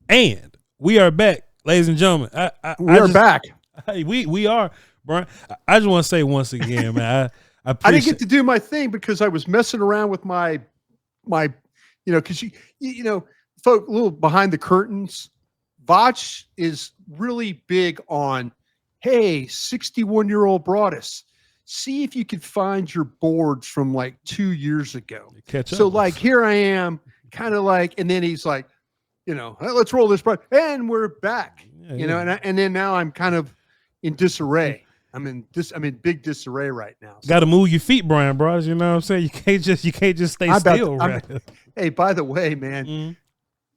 And we are back, ladies and gentlemen. We are back. We are, Brian. I just want to say once again, man, I didn't get to do my thing because I was messing around with my, because you know, folk, a little behind the curtains. Voch is really big on, hey, 61-year-old Broadus, see if you could find your boards from like 2 years ago. So like, here I am, kind of like, and then he's like, let's roll this, and we're back. And then now I'm kind of in disarray. I'm in big disarray right now. So. Got to move your feet, Brian Broadus. You know what I'm saying? You can't just stay still. Right? Hey, by the way, man,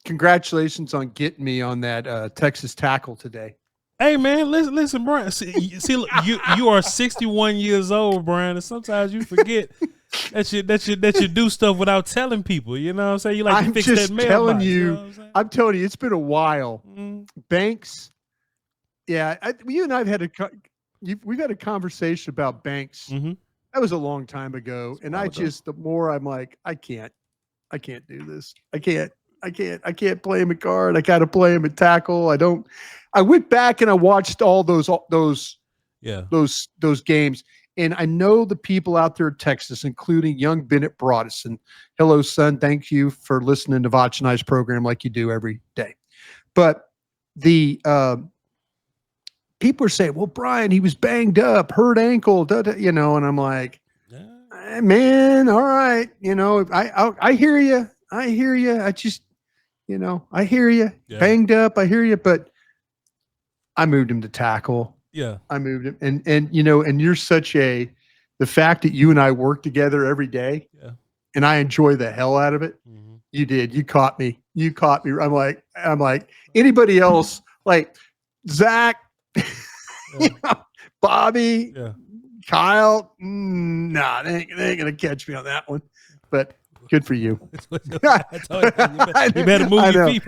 congratulations on getting me on that Texas tackle today. Hey, man, listen, Brian. See, you are 61 years old, Brian, and sometimes you forget that you do stuff without telling people. You know what I'm saying? You like to fix that mailbox. I'm telling you, it's been a while. Banks, yeah. You and I've had we've had a conversation about Banks. That was a long time ago, and the more I'm like, I can't do this. I can't play him at guard. I got to play him at tackle. I went back and I watched all those games, and I know the people out there in Texas, including young Bennett Broadus. And hello, son. Thank you for listening to Voch and I's program like you do every day. But the people are saying, well, Brian, he was banged up, hurt ankle, and I'm like, man, all right. I hear you. I hear you. I just, I hear you. Yeah. Banged up. I hear you. But I moved him to tackle. Yeah. I moved him. And you're the fact that you and I work together every day, and I enjoy the hell out of it. You did. You caught me. I'm like anybody else, like Zach, Bobby, Kyle. Nah, they ain't going to catch me on that one. But good for you. You better move your feet.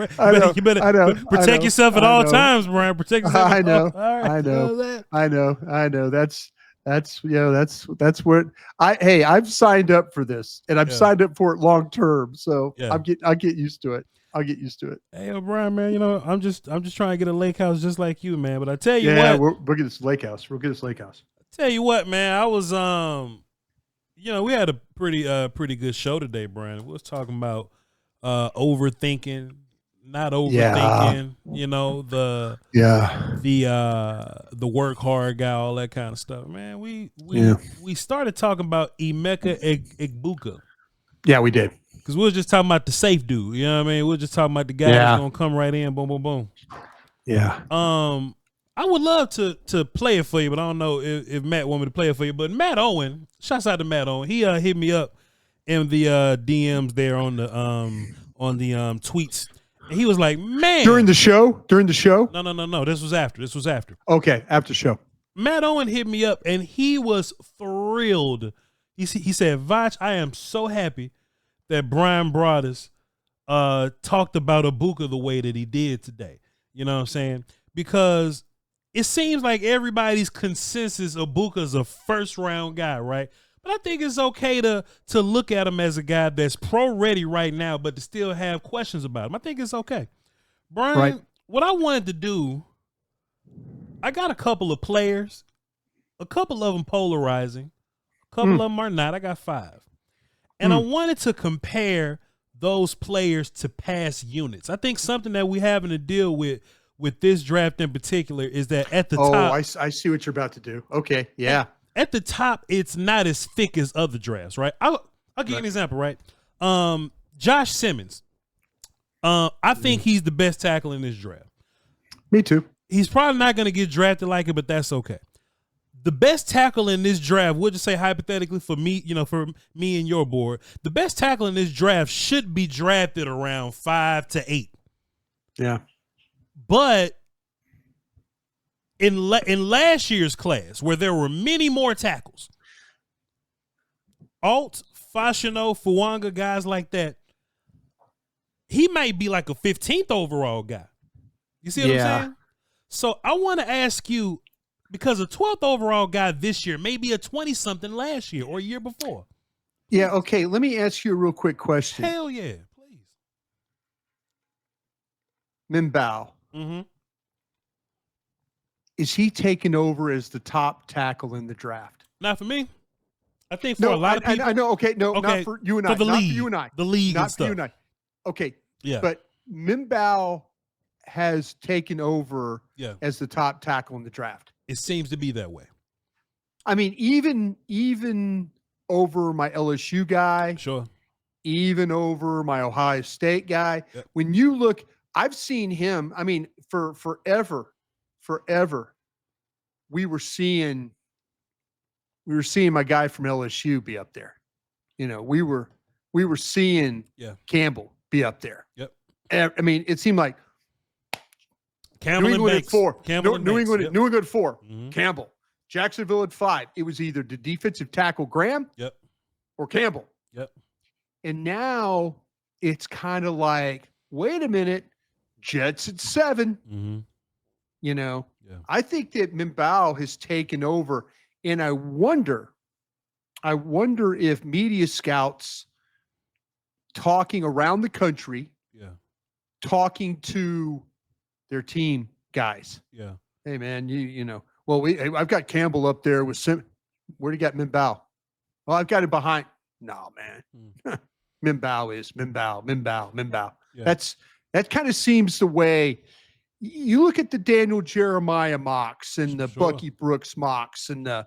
You better protect yourself at all times, Brian. Protect yourself. I know. That's what I've signed up for this, and I've signed up for it long term. So I'll get used to it. Hey, Brian, man, I'm just trying to get a lake house just like you, man. But I tell you what, we'll get this lake house. Tell you what, man, I was we had a pretty good show today, Brian. We was talking about overthinking, not overthinking, the work hard guy, all that kind of stuff. Man, we started talking about Emeka Egbuka. Yeah, we did. Because we were just talking about the safe dude, you know what I mean? We were just talking about the guy that's gonna come right in, boom, boom, boom. Yeah. I would love to play it for you, but I don't know if Matt want me to play it for you. But Matt Owen, shouts out to Matt Owen. He hit me up in the DMs there on the tweets. And he was like, man. During the show? No. This was after. Okay, after show. Matt Owen hit me up and he was thrilled. He said, Voch, I am so happy that Brian Broadus talked about Egbuka the way that he did today. You know what I'm saying? Because it seems like everybody's consensus Egbuka's a first-round guy, right? But I think it's okay to look at him as a guy that's pro-ready right now, but to still have questions about him. I think it's okay. Brian, what I wanted to do, I got a couple of players, a couple of them polarizing, a couple of them are not. I got 5. And I wanted to compare those players to past units. I think something that we're having to deal with this draft in particular is that at the top. I see what you're about to do. Okay, yeah. At the top, it's not as thick as other drafts, right? I'll give you an example, right? Josh Simmons. I think he's the best tackle in this draft. Me too. He's probably not going to get drafted like it, but that's okay. The best tackle in this draft, we'll just say hypothetically for me, for me and your board, the best tackle in this draft should be drafted around 5 to 8. Yeah. But in last year's class, where there were many more tackles, Alt, Fashino, Fuanga, guys like that, he might be like a 15th overall guy. You see what I'm saying? So I want to ask you, because a 12th overall guy this year may be a 20-something last year or year before. Yeah, okay. Let me ask you a real quick question. Hell yeah, please. Mimbao, is he taking over as the top tackle in the draft? Not for me. I think for a lot of people. I know. Okay, no, not for you and I. The not league, for you and I. The league not and for stuff. you and I. Okay. Yeah. But Mimbao has taken over as the top tackle in the draft. It seems to be that way. I mean, even over my LSU guy. Sure. Even over my Ohio State guy. Yep. When you look, I've seen him. I mean, for forever, we were seeing my guy from LSU be up there. You know, we were seeing Campbell be up there. Yep. I mean, it seemed like Campbell New England Banks. at 4. Campbell New England at 4. Mm-hmm. Campbell. Jacksonville at 5. It was either the defensive tackle Graham or Campbell. Yep. And now it's kind of like, wait a minute, Jets at 7. Mm-hmm. You know, I think that Mimbao has taken over, and I wonder if media scouts talking around the country, talking to their team guys. Yeah. Hey man, you know, well, I've got Campbell up there with where do you got Mimbao? Well, I've got it behind. No, man. Mimbao is Mimbao. Yeah. That kind of seems the way you look at the Daniel Jeremiah mocks and the Bucky Brooks mocks and the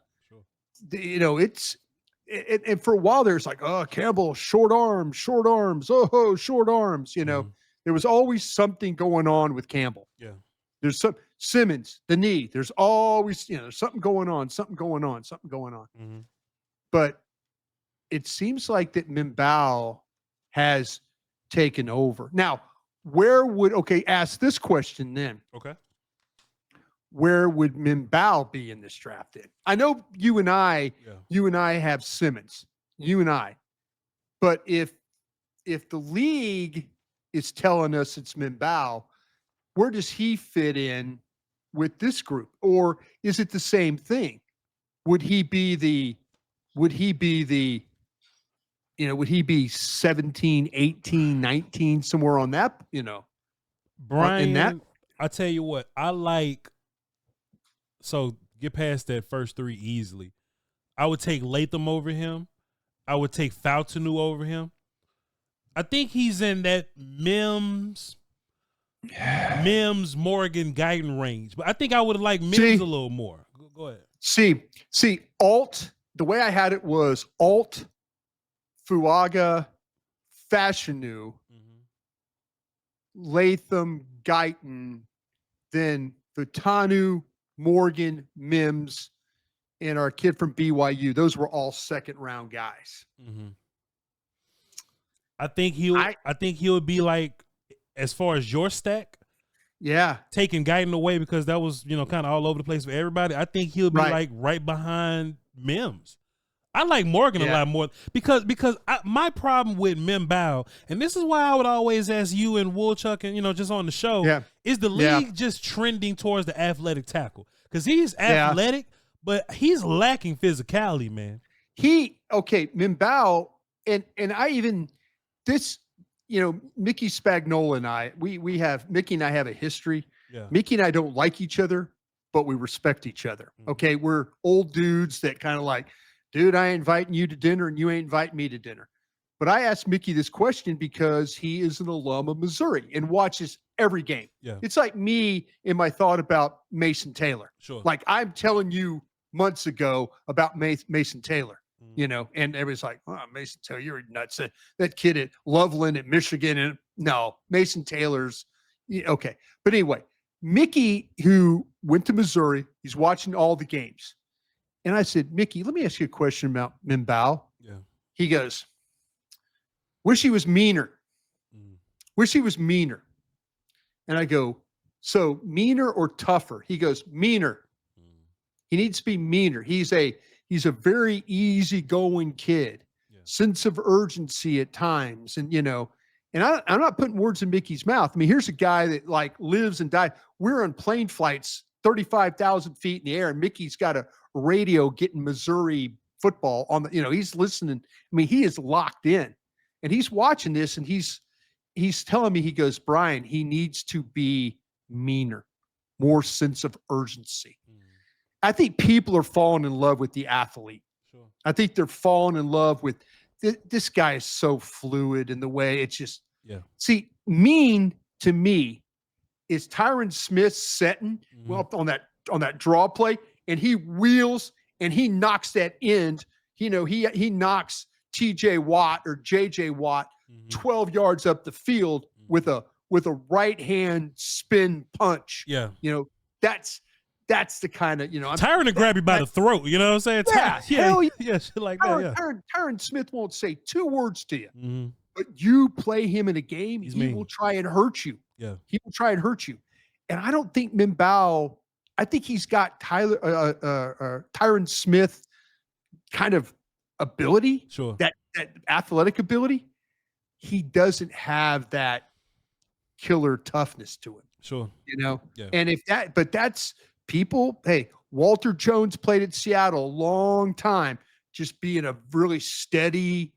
you know, and for a while there's like, oh, Campbell, short arms, oh, short arms, you know. There was always something going on with Campbell. Yeah. There's some Simmons, the knee. There's always, you know, there's something going on. Mm-hmm. But it seems like that Mimbao has taken over. Now, ask this question then. Okay. Where would Mimbao be in this draft then? I know you and I have Simmons, but if the league is telling us it's Mimbao, where does he fit in with this group? Or is it the same thing? Would he be 17, 18, 19, somewhere on that, you know? Brian, I tell you what, so get past that first 3 easily. I would take Latham over him. I would take Fautanu over him. I think he's in that Mims, Morgan, Guyton range. But I think I would have liked Mims a little more. Go ahead. See, Alt, the way I had it was Alt, Fuaga, Fashanu, Latham, Guyton, then Fautanu, Morgan, Mims, and our kid from BYU. Those were all second-round guys. Mm-hmm. I think he would be like, as far as your stack, taking Guyton away because that was, you know, kind of all over the place for everybody. I think he'll be like right behind Mims. I like Morgan a lot more because my problem with Mimbao, and this is why I would always ask you and Woolchuck and, you know, just on the show, is the league just trending towards the athletic tackle? Because he's athletic, but he's lacking physicality, man. Mimbao, and I even this, you know, Mickey Spagnola and I, Mickey and I have a history. Yeah. Mickey and I don't like each other, but we respect each other. Okay. We're old dudes that kind of like, dude, I ain't inviting you to dinner and you ain't inviting me to dinner. But I asked Mickey this question because he is an alum of Missouri and watches every game. Yeah. It's like me in my thought about Mason Taylor. Sure. Like I'm telling you months ago about Mason Taylor, you know, and everybody's like, oh, Mason Taylor, you're nuts. That kid at Loveland at Michigan. And no, Mason Taylor's okay. But anyway, Mickey, who went to Missouri, he's watching all the games. And I said, Mickey, let me ask you a question about Mimbao. Yeah. He goes, wish he was meaner. Wish he was meaner. And I go, so meaner or tougher? He goes, meaner. He needs to be meaner. He's a very easygoing kid. Sense of urgency at times. And, you know, and I'm not putting words in Mickey's mouth. I mean, here's a guy that like lives and dies. We're on plane flights 35,000 feet in the air, and Mickey's got a radio getting Missouri football on the, you know, he's listening. I mean, he is locked in and he's watching this, and he's he's telling me, he goes, Brian, he needs to be meaner, more sense of urgency. I think people are falling in love with the athlete. Sure. I think they're falling in love with this guy is so fluid in the way it's just, see, mean to me is Tyron Smith setting well on that draw play, and he wheels and he knocks that end. You know, he knocks TJ Watt or JJ Watt 12 yards up the field with a right hand spin punch. Yeah. You know, that's the kind of, you know, Tyron to grab you by the throat, you know what I'm saying? Yeah, hell yeah, shit like that. Yeah. Tyron Smith won't say 2 words to you, but you play him in a game, he will try and hurt you. Yeah. He will try and hurt you. And I don't think Mimbao, I think he's got Tyron Smith kind of ability, that athletic ability. He doesn't have that killer toughness to him. Sure. You know? Yeah. And but that's people, hey, Walter Jones played at Seattle a long time, just being a really steady,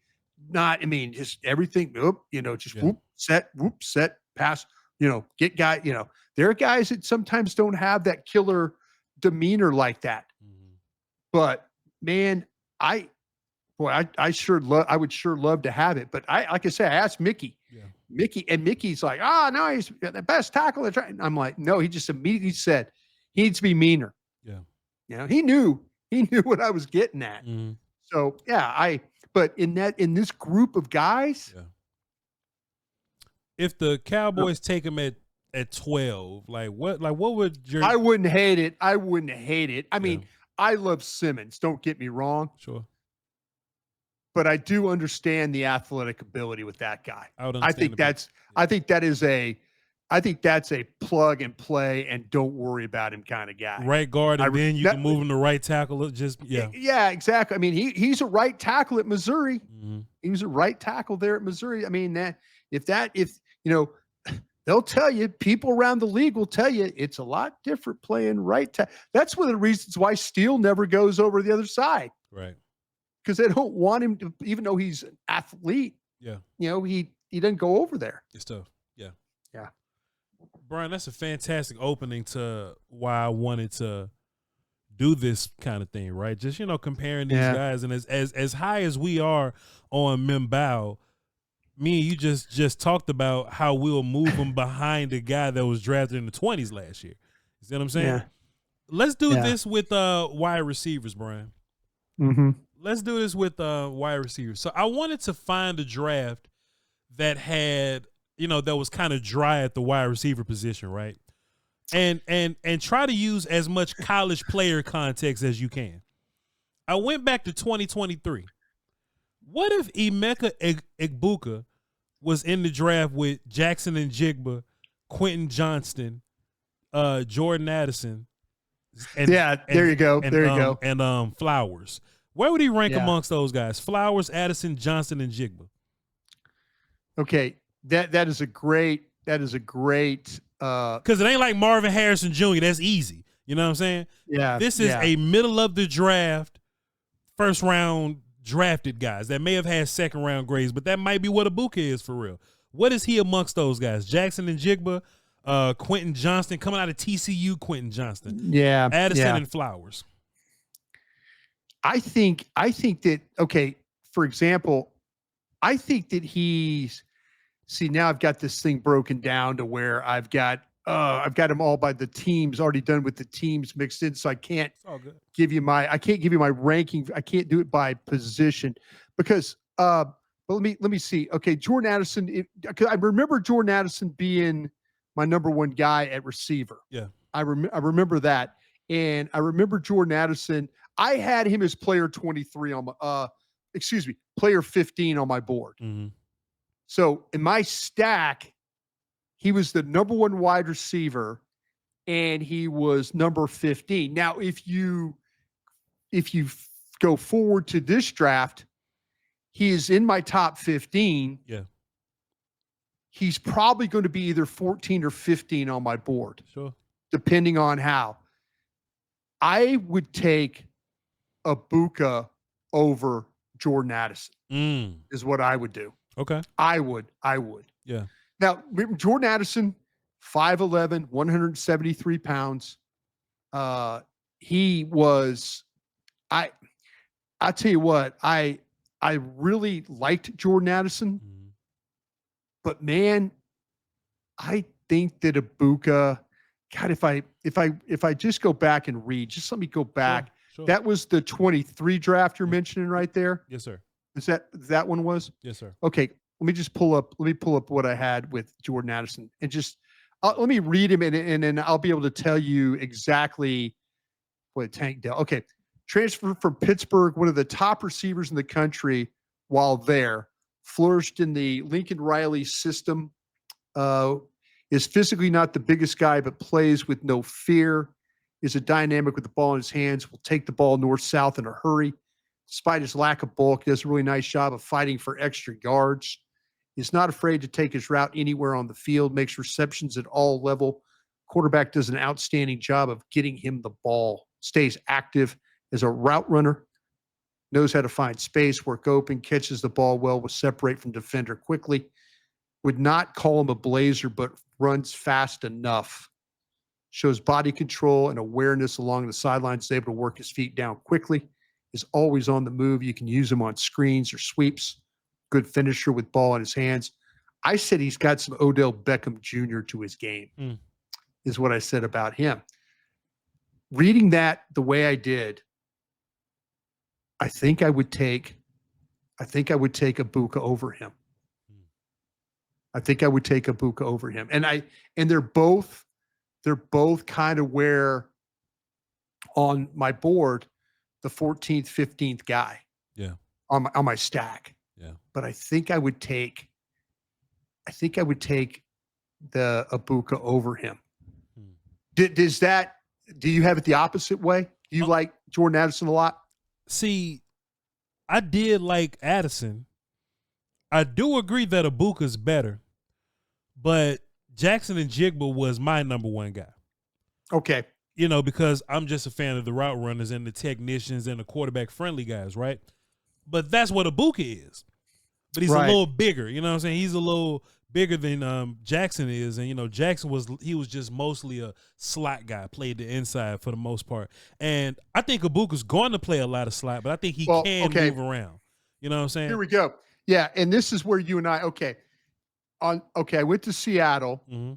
just everything, you know, just whoop, set, pass, you know, get guy, you know, there are guys that sometimes don't have that killer demeanor like that. But man, I would sure love to have it. But like I said, I asked Mickey, Mickey's like, no, he's the best tackle. I'm like, no, he just immediately said he needs to be meaner. Yeah. You know, he knew what I was getting at. So but in this group of guys, if the Cowboys take him at 12, what would your? I wouldn't hate it. I mean, I love Simmons. Don't get me wrong. Sure. But I do understand the athletic ability with that guy. I think that's a plug and play and don't worry about him kind of guy. Right guard, and then you can move him to right tackle. Yeah, exactly. I mean, he's a right tackle at Missouri. He was a right tackle there at Missouri. I mean, if you know, they'll tell you, people around the league will tell you it's a lot different playing right tackle. That's one of the reasons why Steele never goes over the other side. Right. Because they don't want him to, even though he's an athlete. Yeah. You know, he doesn't go over there. It's tough. Yeah. Yeah. Brian, that's a fantastic opening to why I wanted to do this kind of thing, right? Just, you know, comparing these guys, and as high as we are on Mimbao, me and you just talked about how we'll move him behind a guy that was drafted in the 20s last year. You see what I'm saying? Yeah. Let's do this with wide receivers, Brian. Let's do this with wide receivers. So I wanted to find a draft that had, you know, that was kind of dry at the wide receiver position, right? And try to use as much college player context as you can. I went back to 2023. What if Emeka Egbuka was in the draft with Jackson and Jigba, Quentin Johnston, Jordan Addison, there you go. And Flowers. Where would he rank amongst those guys? Flowers, Addison, Johnston, and Jigba. Okay, that is a great because it ain't like Marvin Harrison Jr. That's easy. You know what I'm saying? Yeah. This is a middle of the draft, first round drafted guys that may have had second round grades, but that might be what Egbuka is for real. What is he amongst those guys? Jackson and Jigba, Quentin Johnston, coming out of TCU, Quentin Johnston. Yeah. Addison and Flowers. I think that, okay, for example, I think that now I've got this thing broken down to where I've got them all by the teams, already done with the teams mixed in. So I can't give you my ranking. I can't do it by position because, but let me see. Okay. Jordan Addison, because I remember Jordan Addison being my number one guy at receiver. Yeah. I remember that. And I remember Jordan Addison, I had him as player 23 on my, player 15 on my board. So in my stack, he was the number one wide receiver and he was number 15. Now, if you go forward to this draft, he is in my top 15. Yeah. He's probably going to be either 14 or 15 on my board. Sure. Depending on how. I would take Egbuka over Jordan Addison is what I would do. Okay. I would. Yeah. Now, Jordan Addison, 5'11", 173 pounds. He was, I tell you what, I really liked Jordan Addison, but man, I think that Egbuka, God, if I just go back and read, just let me go back. Sure. That was the 23 draft you're mentioning right there. Yes, sir. Is that one was? Yes, sir. Okay, let me pull up what I had with Jordan Addison and just let me read him and then I'll be able to tell you exactly what Tank Dell. Okay, transferred from Pittsburgh, one of the top receivers in the country while there, flourished in the Lincoln Riley system. Is physically not the biggest guy, but plays with no fear. Is a dynamic with the ball in his hands. Will take the ball north-south in a hurry. Despite his lack of bulk, he does a really nice job of fighting for extra yards. He's not afraid to take his route anywhere on the field, makes receptions at all level. Quarterback does an outstanding job of getting him the ball, stays active as a route runner, knows how to find space, work open, catches the ball well, will separate from defender quickly. Would not call him a blazer, but runs fast enough. Shows body control and awareness along the sidelines, is able to work his feet down quickly. Is always on the move. You can use him on screens or sweeps. Good finisher with ball in his hands. I said he's got some Odell Beckham Jr. to his game, is what I said about him. Reading that the way I did, I think I would take Egbuka over him. I think I would take Egbuka over him. And they're both kind of where on my board, the 14th, 15th guy. Yeah. On my stack. Yeah. But I think I would take the Egbuka over him. Do you have it the opposite way? Do you like Jordan Addison a lot? See, I did like Addison. I do agree that Egbuka's better, but Jackson and Jigba was my number one guy. Okay. You know, because I'm just a fan of the route runners and the technicians and the quarterback friendly guys, right? But that's what Egbuka is. But he's a little bigger, you know what I'm saying? He's a little bigger than Jackson is. And, you know, Jackson was just mostly a slot guy, played the inside for the most part. And I think Egbuka's going to play a lot of slot, but I think he can move around. You know what I'm saying? Here we go. Yeah, and this is where you and I, I went to Seattle. Mm-hmm.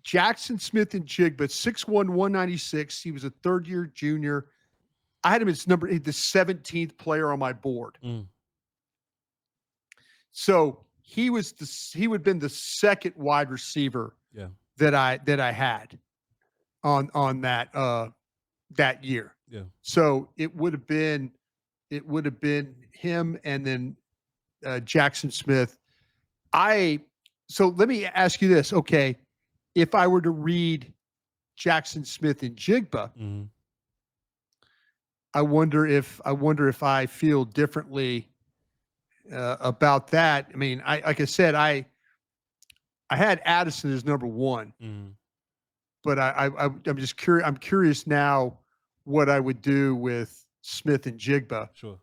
Jackson Smith and Jigba, 6'1", 196. He was a third-year junior. I had him as the 17th player on my board. So he would have been the second wide receiver that I had on that year. Yeah. So it would have been him and then Jackson Smith. So let me ask you this. Okay. If I were to read Jackson Smith and Jigba, I wonder if I feel differently about that. I mean, like I said, I had Addison as number one, but I'm just curious. I'm curious now what I would do with Smith and Jigba. Sure.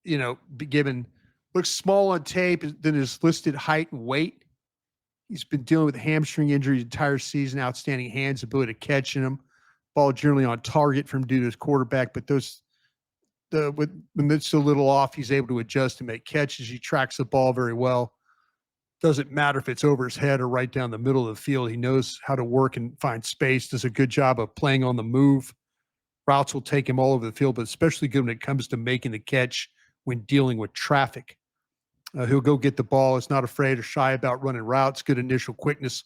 You know, given looks small on tape than his listed height and weight. He's been dealing with a hamstring injury the entire season. Outstanding hands, ability to catch in him. Ball generally on target from due to his quarterback, but when it's a little off, he's able to adjust and make catches. He tracks the ball very well. Doesn't matter if it's over his head or right down the middle of the field. He knows how to work and find space. Does a good job of playing on the move. Routes will take him all over the field, but especially good when it comes to making the catch when dealing with traffic. He'll go get the ball. Is not afraid or shy about running routes. Good initial quickness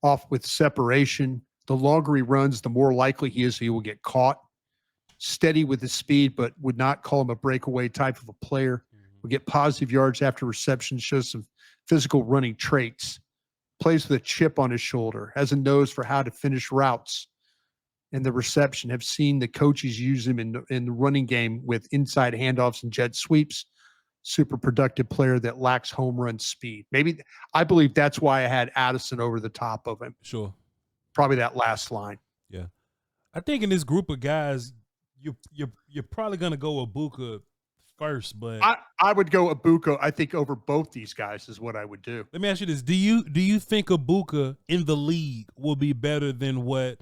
off with separation. The longer he runs, the more likely he is he will get caught. Steady with his speed, but would not call him a breakaway type of a player. Will get positive yards after reception. Shows some physical running traits. Plays with a chip on his shoulder. Has a nose for how to finish routes. And the reception. Have seen the coaches use him in the running game with inside handoffs and jet sweeps. Super productive player that lacks home run speed. Maybe I believe that's why I had Addison over the top of him. Sure. Probably that last line. Yeah. I think in this group of guys, you're probably gonna go Egbuka first, but I would go Egbuka. I think over both these guys is what I would do. let me ask you this: Do you think Egbuka in the league will be better than what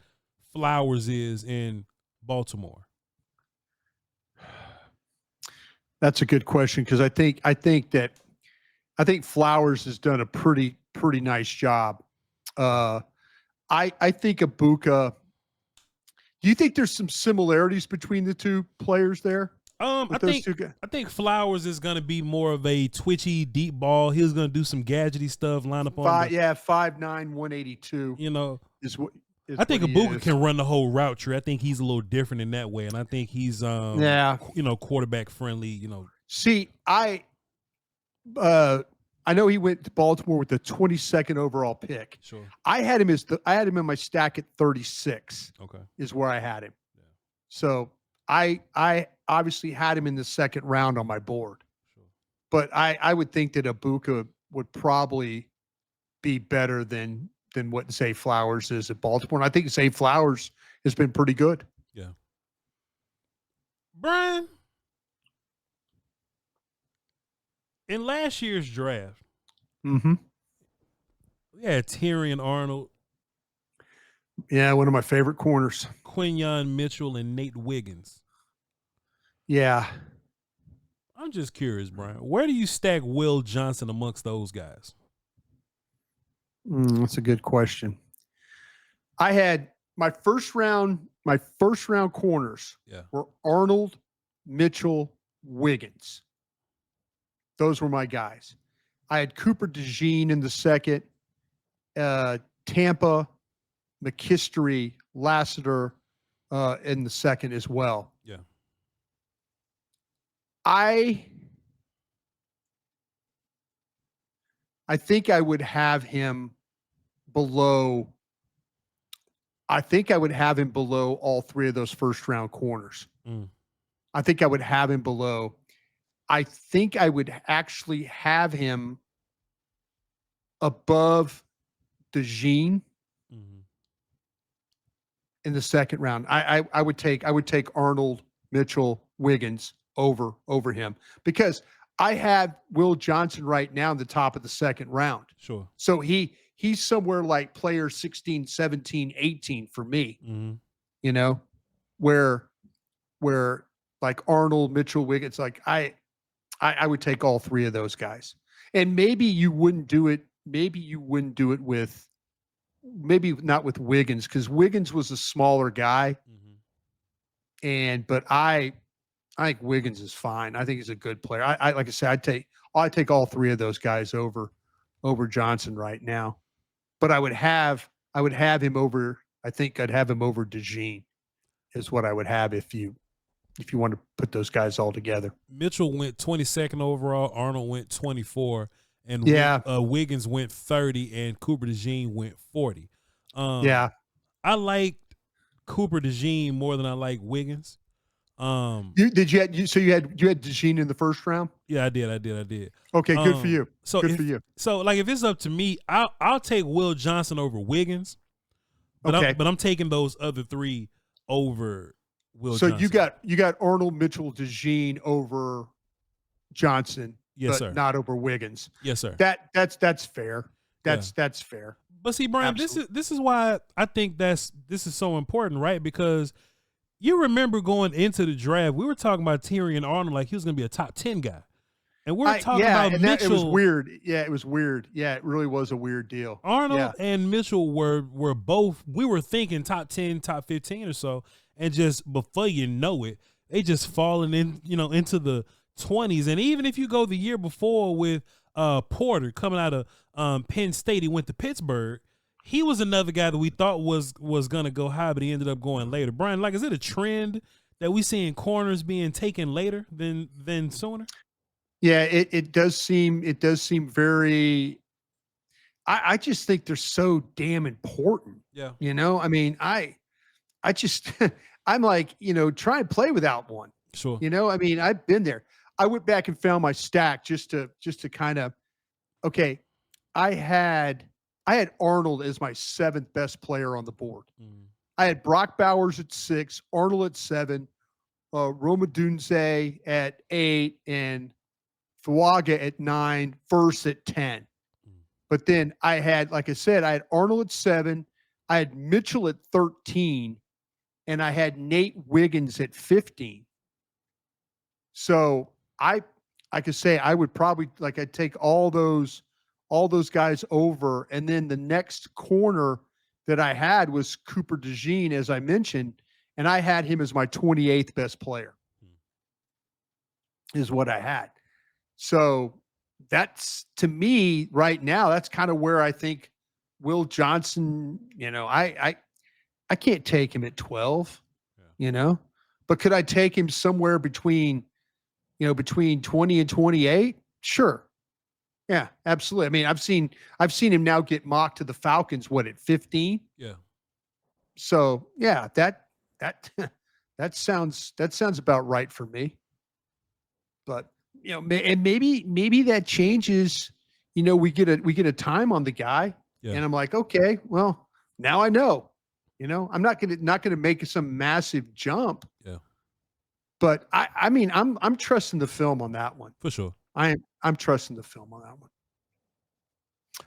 Flowers is in Baltimore? That's a good question because I think Flowers has done a pretty nice job. I think Egbuka. Do you think there's some similarities between the two players there? I think Flowers is going to be more of a twitchy deep ball. He's going to do some gadgety stuff, line up on 5'9", 182. You know, is what I think Egbuka can run the whole route tree. I think he's a little different in that way, and I think he's quarterback friendly. You know, see, I know he went to Baltimore with the 22nd overall pick. Sure. I had him in my stack at 36. Okay. Is where I had him. Yeah. So I obviously had him in the second round on my board. Sure. But I would think that Egbuka would probably be better than what Zay Flowers is at Baltimore. And I think Zay Flowers has been pretty good. Yeah. Brian, in last year's draft, we had Tyrion Arnold. Yeah, one of my favorite corners. Quinyon Mitchell and Nate Wiggins. Yeah. I'm just curious, Brian. Where do you stack Will Johnson amongst those guys? That's a good question. I had my first round corners were Arnold, Mitchell, Wiggins. Those were my guys. I had Cooper DeJean in the second, Tampa, McKistery, Lassiter in the second as well. Yeah. I think I would have him below. I think I would have him below all three of those first round corners. I think I would have him below. I think I would actually have him above DeJean in the second round. I would take Arnold, Mitchell, Wiggins over him because I have Will Johnson right now in the top of the second round. Sure. So he's somewhere like player 16, 17, 18 for me. You know, where like Arnold, Mitchell, Wiggins, like I would take all three of those guys. And maybe you wouldn't do it. Maybe you wouldn't do it with, maybe not with Wiggins, because Wiggins was a smaller guy. But I think Wiggins is fine. I think he's a good player. I like I said, I'd take all three of those guys over Johnson right now. But I would have him over. I think I'd have him over DeJean is what I would have if you want to put those guys all together. Mitchell went 22nd overall. Arnold went 24, and Wiggins went 30, and Cooper DeJean went 40. I liked Cooper DeJean more than I like Wiggins. You had DeJean in the first round? Yeah, I did. Okay, good for you. Good for you. So like if it's up to me, I'll take Will Johnson over Wiggins. But I'm taking those other three over Will Johnson. So you got Arnold, Mitchell, DeJean over Johnson, sir. Not over Wiggins. Yes, sir. That's fair. That's fair. But see, Brian, this is why I think this is so important, right? Because you remember going into the draft, we were talking about Tyrion Arnold like he was going to be a top 10 guy. And we're talking about Mitchell. It was weird. Yeah, it was weird. Yeah, it really was a weird deal. Arnold and Mitchell were both, we were thinking top 10, top 15 or so. And just before you know it, they just falling in, into the 20s. And even if you go the year before with Porter coming out of Penn State, he went to Pittsburgh. He was another guy that we thought was going to go high, but he ended up going later. Brian, like, is it a trend that we seeing corners being taken later than sooner? Yeah, it does seem very. I just think they're so damn important. Yeah, I mean, I just I'm like, try and play without one. Sure. I mean, I've been there. I went back and found my stack just to kind of, okay, I had Arnold as my seventh best player on the board. I had Brock Bowers at 6, Arnold at 7, Roma Dunze at 8, and Fuaga at 9, First at 10. But then I had, like I said, I had Arnold at 7, I had Mitchell at 13, and I had Nate Wiggins at 15. So I could say I would probably, like, I'd take all those guys over, and then the next corner that I had was Cooper DeJean, as I mentioned, and I had him as my 28th best player, is what I had. So that's, to me right now, that's kind of where I think Will Johnson, I can't take him at 12, but could I take him somewhere between 20 and 28? Sure. Yeah, absolutely. I mean, I've seen him now get mocked to the Falcons, at 15? Yeah. So yeah, that sounds about right for me. But and maybe that changes. We get a time on the guy, and I'm like, okay, well, now I know. I'm not gonna make some massive jump. Yeah. But I'm trusting the film on that one. For sure. I'm trusting the film on that one.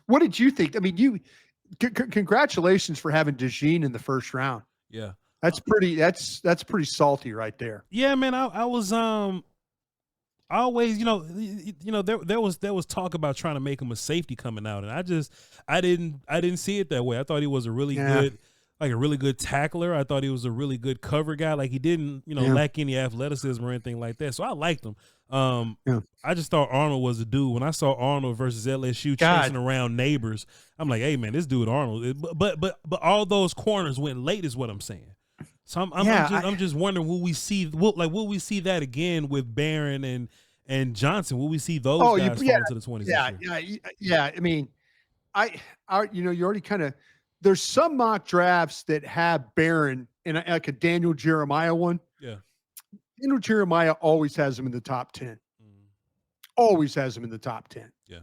What did you think? I mean, congratulations for having DeJean in the first round. Yeah. That's pretty salty right there. Yeah, man. I was always, there was talk about trying to make him a safety coming out, and I didn't see it that way. I thought he was a really good tackler. I thought he was a really good cover guy. Like, he didn't, lack any athleticism or anything like that. So I liked him. I just thought Arnold was a dude. When I saw Arnold versus LSU chasing around neighbors, I'm like, hey man, this dude Arnold. But all those corners went late, is what I'm saying. So I'm just wondering, will we see that again with Barron and Johnson? Will we see those guys fall into the 20s? Yeah. I mean, you already kind of, there's some mock drafts that have Barron in like a Daniel Jeremiah one. Yeah. Daniel Jeremiah always has him in the top 10. Always has him in the top 10. Yeah.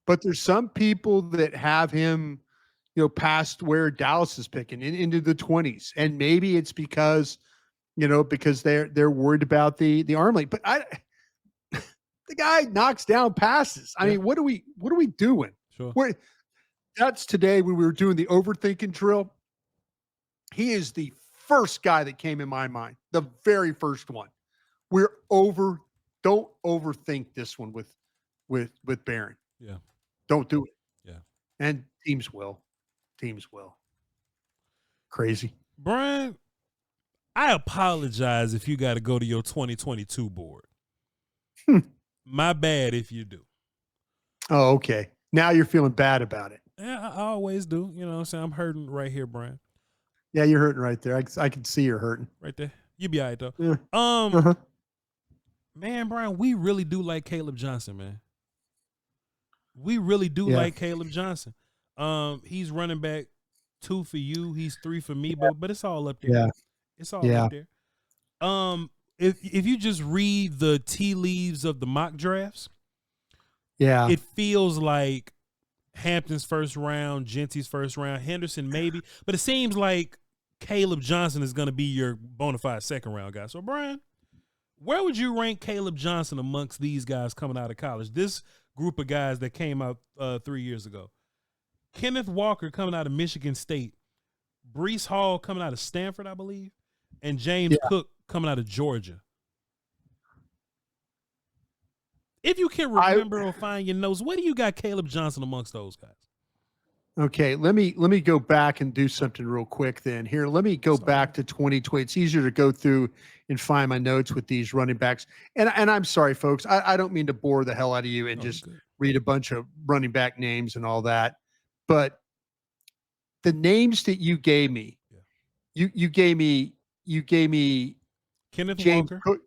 But there's some people that have him, past where Dallas is picking into the 20s. And maybe it's because they're worried about the arm length. But the guy knocks down passes. I mean, what are we doing? Sure. That's today when we were doing the overthinking drill. He is the first guy that came in my mind, the very first one. Don't overthink this one with Barron. Yeah. Don't do it. Yeah. And teams will. Crazy. Brian, I apologize if you got to go to your 2022 board. My bad if you do. Oh, okay. Now you're feeling bad about it. Yeah, I always do. You know what I'm saying? I'm hurting right here, Brian. Yeah, you're hurting right there. I can see you're hurting. Right there. You be all right, though. Yeah. Man, Brian, we really do like Caleb Johnson, man. We really do like Caleb Johnson. He's running back 2 for you. He's 3 for me, but it's all up there. Yeah. It's all up there. If you just read the tea leaves of the mock drafts, it feels like Hampton's first round, Genty's first round, Henderson maybe, but it seems like Caleb Johnson is going to be your bona fide second round guy. So, Brian, where would you rank Caleb Johnson amongst these guys coming out of college? This group of guys that came out 3 years ago. Kenneth Walker coming out of Michigan State, Breece Hall coming out of Stanford, I believe, and James Cook coming out of Georgia. If you can remember or find your notes, where do you got Caleb Johnson amongst those guys? Okay, let me go back and do something real quick then. Here, let me go back to 2020. It's easier to go through and find my notes with these running backs. And I'm sorry, folks. I don't mean to bore the hell out of you and just read a bunch of running back names and all that. But the names that you gave me, you gave me Kenneth James Walker. Cook,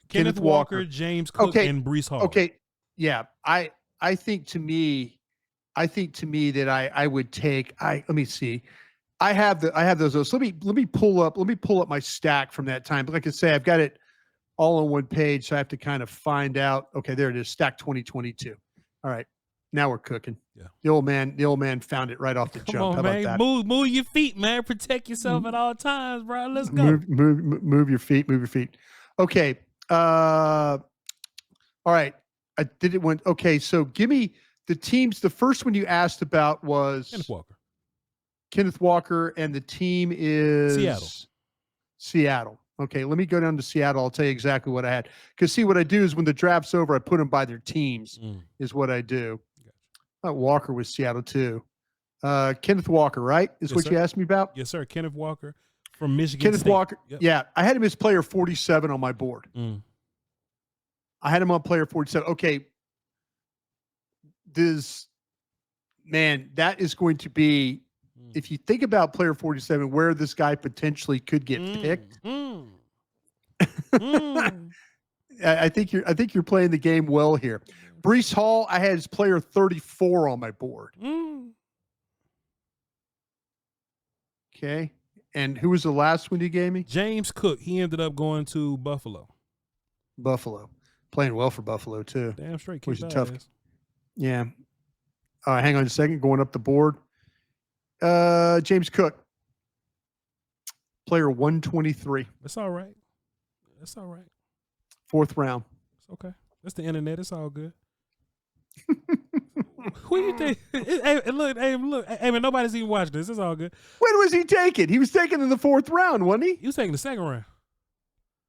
Kenneth Walker, James Cook, and Breece Hall. Okay. Yeah. I think to me that I would take, let me see. I have those. So let me pull up my stack from that time. But like I say, I've got it all on one page. So I have to kind of find out. Okay, there it is. Stack 2022. All right. Now we're cooking. Yeah. The old man found it right off the jump. Come on, How man. about that? Move your feet, man. Protect yourself at all times, bro. Let's go. Move your feet. Move your feet. Okay. All right. I did it when. Okay. So give me the teams. The first one you asked about was Kenneth Walker, and the team is Seattle. Okay. Let me go down to Seattle. I'll tell you exactly what I had. Because see, what I do is when the draft's over, I put them by their teams. Is what I do. Gotcha. Walker was Seattle too. Kenneth Walker, right? Is what you asked me about? Yes, sir. Kenneth Walker from Michigan Kenneth State. Walker. Yep. Yeah. I had him as player 47 on my board. I had him on player 47. Okay. That is going to be, if you think about player 47, where this guy potentially could get picked. I think you're playing the game well here. Breece Hall, I had as player 34 on my board. Okay. And who was the last one you gave me? James Cook. He ended up going to Buffalo. Playing well for Buffalo too. Damn straight. Was tough. Yeah. All right, hang on a second. Going up the board. James Cook. Player 123. That's all right. 4th round. It's okay. That's the internet. It's all good. Who do you think? Hey, look. Hey, man, nobody's even watching this. It's all good. When was he taken? He was taken in the 4th round, wasn't he? He was taking the 2nd round.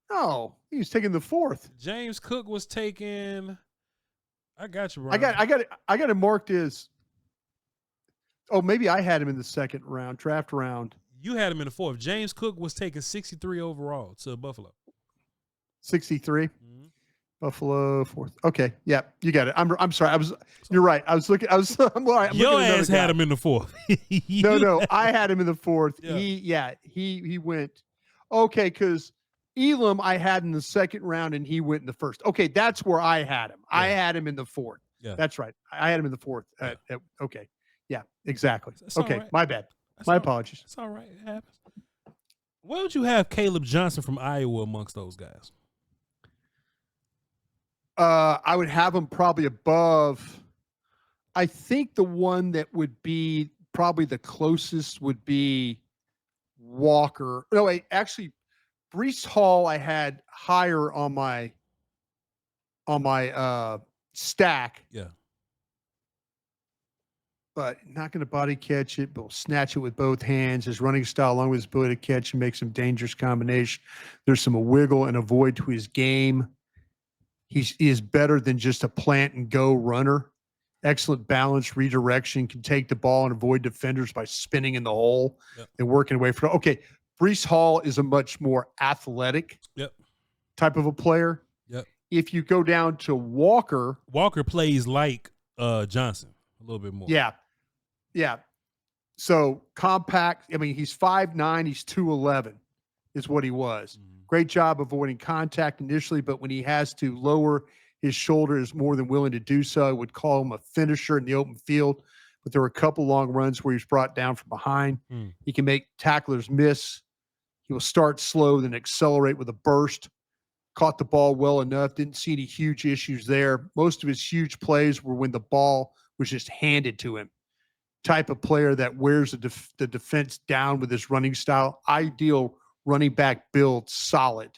No, he was taking the 4th. James Cook was taken. I got you, bro. I got it marked as. Oh, maybe I had him in the 2nd round, draft round. You had him in the 4th. James Cook was taken 63 overall to Buffalo. 63. Buffalo 4th. Okay, yeah, you got it. I'm sorry. You're right. I'm right. Your ass had him in the 4th. No, I had him in the 4th. Yeah. He went. Okay, because Elam I had in the 2nd round and he went in the 1st. Okay, that's where I had him. Yeah. I had him in the 4th. Yeah, that's right. I had him in the 4th. Okay, yeah, exactly. Okay, right. My bad. My apologies. It's all right. It happens. Where would you have Kaleb Johnson from Iowa amongst those guys? I would have him probably above. I think the one that would be probably the closest would be Walker. No, wait, actually, Breece Hall I had higher on my stack. Yeah. But not going to body catch it, but will snatch it with both hands. His running style, along with his ability to catch and make some dangerous combination. There's some wiggle and avoid to his game. He is better than just a plant and go runner. Excellent balance, redirection, can take the ball and avoid defenders by spinning in the hole and working away from it. Okay, Breece Hall is a much more athletic type of a player. Yep. If you go down to Walker plays like Johnson a little bit more. Yeah. So compact. I mean, he's 5'9", he's 211 is what he was. Great job avoiding contact initially, but when he has to lower his shoulder, is more than willing to do so. I would call him a finisher in the open field, but there were a couple long runs where he was brought down from behind. He can make tacklers miss. He will start slow, then accelerate with a burst. Caught the ball well enough. Didn't see any huge issues there. Most of his huge plays were when the ball was just handed to him. Type of player that wears the defense down with his running style. Ideal running back build, solid.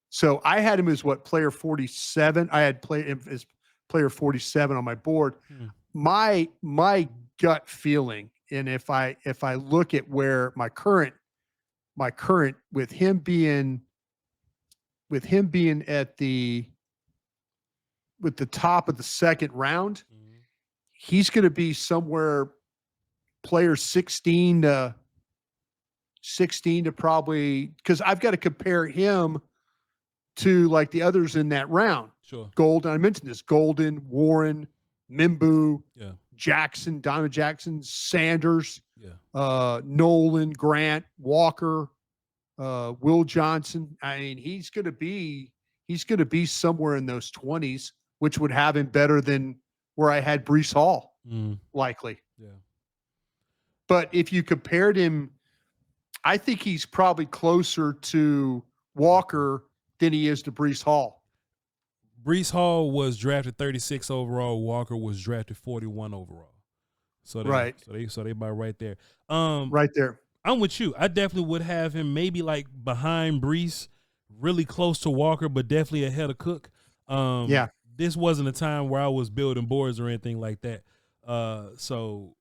So I had him as player 47. I had him as player 47 on my board. My gut feeling, and if I look at where my current with him being at the top of the 2nd round, he's going to be somewhere player 16 to probably, because I've got to compare him to like the others in that round. Sure. Golden, I mentioned this, Golden, Warren, Mimbu, Jackson, Donovan Jackson, Sanders, Nolan, Grant, Walker, Will Johnson. I mean, he's going to be somewhere in those 20s, which would have him better than where I had Breece Hall, likely. Yeah. But if you compared him, I think he's probably closer to Walker than he is to Breece Hall. Breece Hall was drafted 36 overall. Walker was drafted 41 overall. So they about right there. Right there. I'm with you. I definitely would have him maybe like behind Brees, really close to Walker, but definitely ahead of Cook. This wasn't a time where I was building boards or anything like that. So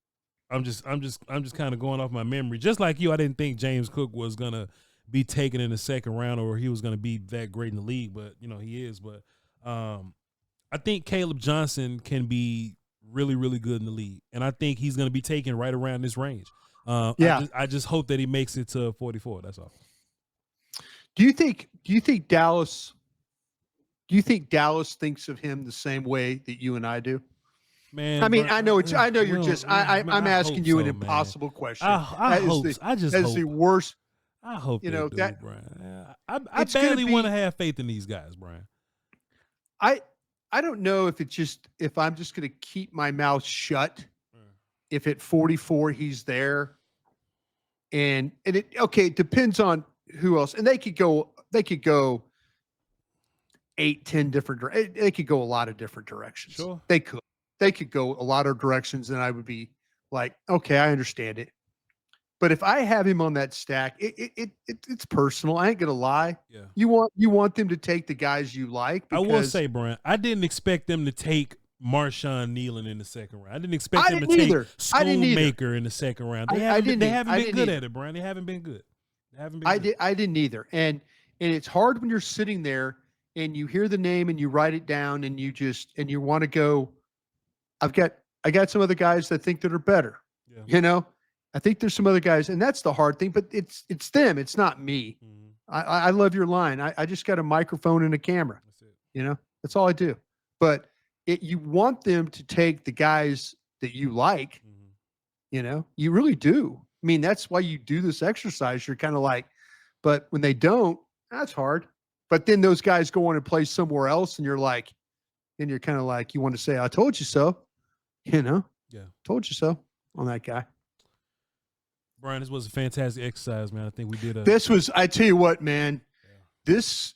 I'm just kind of going off my memory. Just like you, I didn't think James Cook was gonna be taken in the second round or he was gonna be that great in the league, but he is. But I think Caleb Johnson can be really, really good in the league, and I think he's gonna be taken right around this range. I just hope that he makes it to 44. That's all. Do you think Dallas thinks of him the same way that you and I do? Man, I mean, I know I'm asking you an impossible question. I hope. I just hope. The worst. I hope you know that, Brian. I badly want to have faith in these guys, Brian. I don't know if I'm just going to keep my mouth shut. If at 44 he's there, and it depends on who else, and they could go 8-10 different. They could go a lot of different directions. Sure, they could go a lot of directions, and I would be like, okay, I understand it. But if I have him on that stack, it's personal. I ain't gonna lie. Yeah. You want them to take the guys you like. I will say, Brian, I didn't expect them to take Marshawn Kneeland in the second round. I didn't expect them to take Schoonmaker in the second round. They haven't been good at it, Brian. They haven't been good. I didn't either. And it's hard when you're sitting there and you hear the name and you write it down and you want to go, I got some other guys that think that are better. Yeah. I think there's some other guys, and that's the hard thing, but it's them. It's not me. Mm-hmm. I love your line. I just got a microphone and a camera. That's it. That's all I do. But you want them to take the guys that you like. Mm-hmm. You really do. I mean, that's why you do this exercise. You're kind of like, but when they don't, that's hard. But then those guys go on and play somewhere else, and you're kind of like, you want to say, I told you so. Yeah. Told you so on that guy. Brian, this was a fantastic exercise, man. I think we did I tell you what, man, this,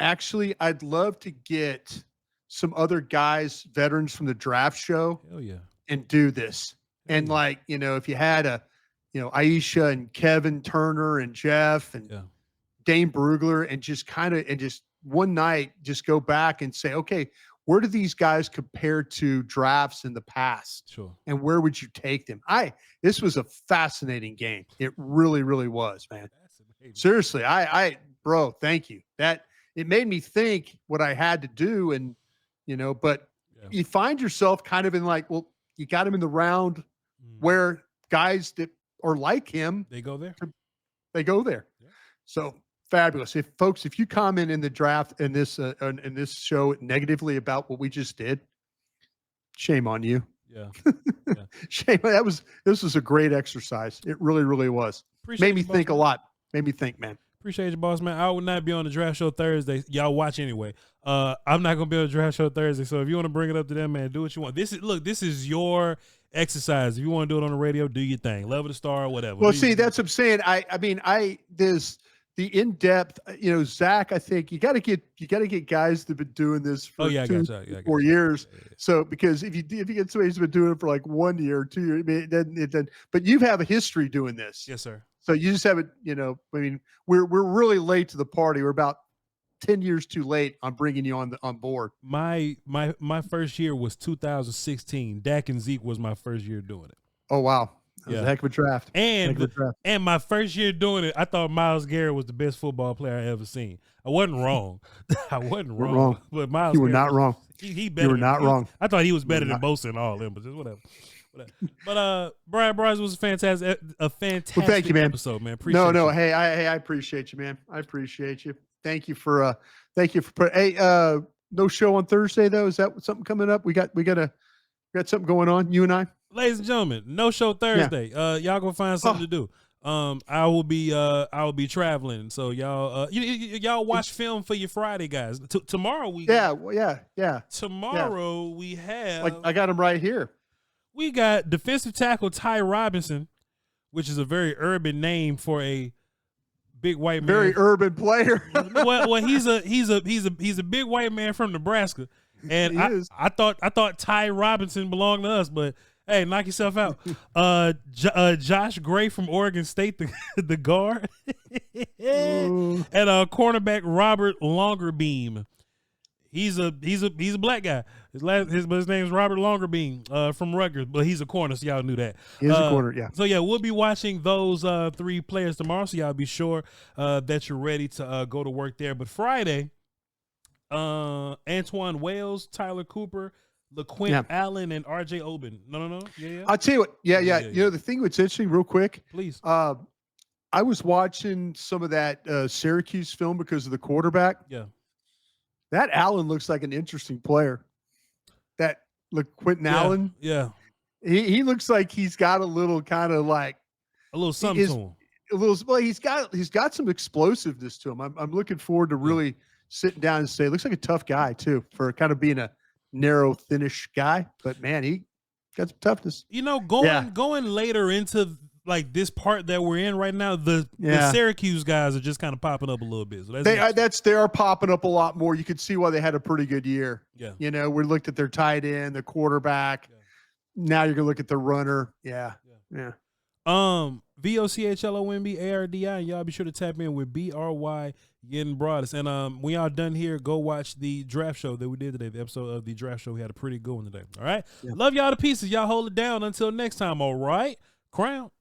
actually, I'd love to get some other guys, veterans from the draft show. Hell yeah. And do this. And if you had Aisha and Kevin Turner and Jeff and Dane Brugler and just one night, just go back and say, okay, where do these guys compare to drafts in the past? Sure. And where would you take them? This was a fascinating game. It really, really was, man. Seriously, bro, thank you. It made me think what I had to do. And, but you find yourself kind of in like, well, you got him in the round where guys that are like him, they go there. Yeah. So fabulous. If you comment in the draft in this show negatively about what we just did, shame on you. Yeah. Shame. This was a great exercise. It really, really was. Made me think a lot. Made me think, man. Appreciate you, boss, man. I will not be on the draft show Thursday. Y'all watch anyway. I'm not gonna be on the draft show Thursday. So if you want to bring it up to them, man, do what you want. This is your exercise. If you want to do it on the radio, do your thing. Level the star, whatever. Well, see, that's what I'm saying. There's the in-depth, Zach, I think you got to get guys that've been doing this for 4 years. Yeah. So, because if you get somebody who's been doing it for like 1 year or 2 years, it doesn't, but you have a history doing this. Yes, sir. So you just haven't, we're really late to the party. We're about 10 years too late on bringing you on board. My first year was 2016. Dak and Zeke was my first year doing it. Oh, wow. That was a heck of a draft. And my first year doing it, I thought Myles Garrett was the best football player I ever seen. I wasn't wrong. But Myles, you were not wrong. He better. You were not wrong. I thought he was better than Bosa and all them, but just whatever. But Brian Bryce was a fantastic well, thank you, man. episode, man. Appreciate you. Hey, I appreciate you, man. I appreciate you. Thank you for putting. No show on Thursday though. Is that something coming up? We got something going on. You and I. Ladies and gentlemen, no show Thursday. Yeah. Y'all gonna find something to do. I will be traveling. So y'all, y'all watch film for your Friday, guys. Tomorrow we. Yeah. Tomorrow we have. I got him right here. We got defensive tackle Ty Robinson, which is a very urban name for a big white man. Very urban player. well, he's a big white man from Nebraska, and I thought Ty Robinson belonged to us, but Hey, knock yourself out. Josh Gray from Oregon State, the guard, and cornerback Robert Longerbeam. He's a black guy. His name's Robert Longerbeam from Rutgers, but he's a corner, so y'all knew that. He's a corner, yeah. So yeah, we'll be watching those 3 players tomorrow, so y'all be sure that you're ready to go to work there. But Friday, Antoine Wales, Tyler Cooper, LaQuint Allen, and RJ Oben. No. Yeah. I'll tell you what. Yeah. You know, the thing that's interesting, real quick. Please. I was watching some of that Syracuse film because of the quarterback. Yeah. That Allen looks like an interesting player. That LaQuint Allen. Yeah. He looks like he's got a little kind of like a little something to him. Well, he's got some explosiveness to him. I'm looking forward to really sitting down and say, looks like a tough guy too, for kind of being a narrow, thinnish guy. But man, he got some toughness. You know, going later into like this part that we're in right now, the Syracuse guys are just kind of popping up a little bit. So they are popping up a lot more. You could see why they had a pretty good year. Yeah. You know, we looked at their tight end, the quarterback. Yeah. Now you're gonna look at the runner. Yeah. VOCHLOMBARDI, and y'all be sure to tap in with BRY Yen Broadus. And when y'all done here, go watch the draft show that we did today. The episode of the draft show, we had a pretty good one today. All right. Love y'all to pieces. Y'all hold it down until next time. All right. Crown.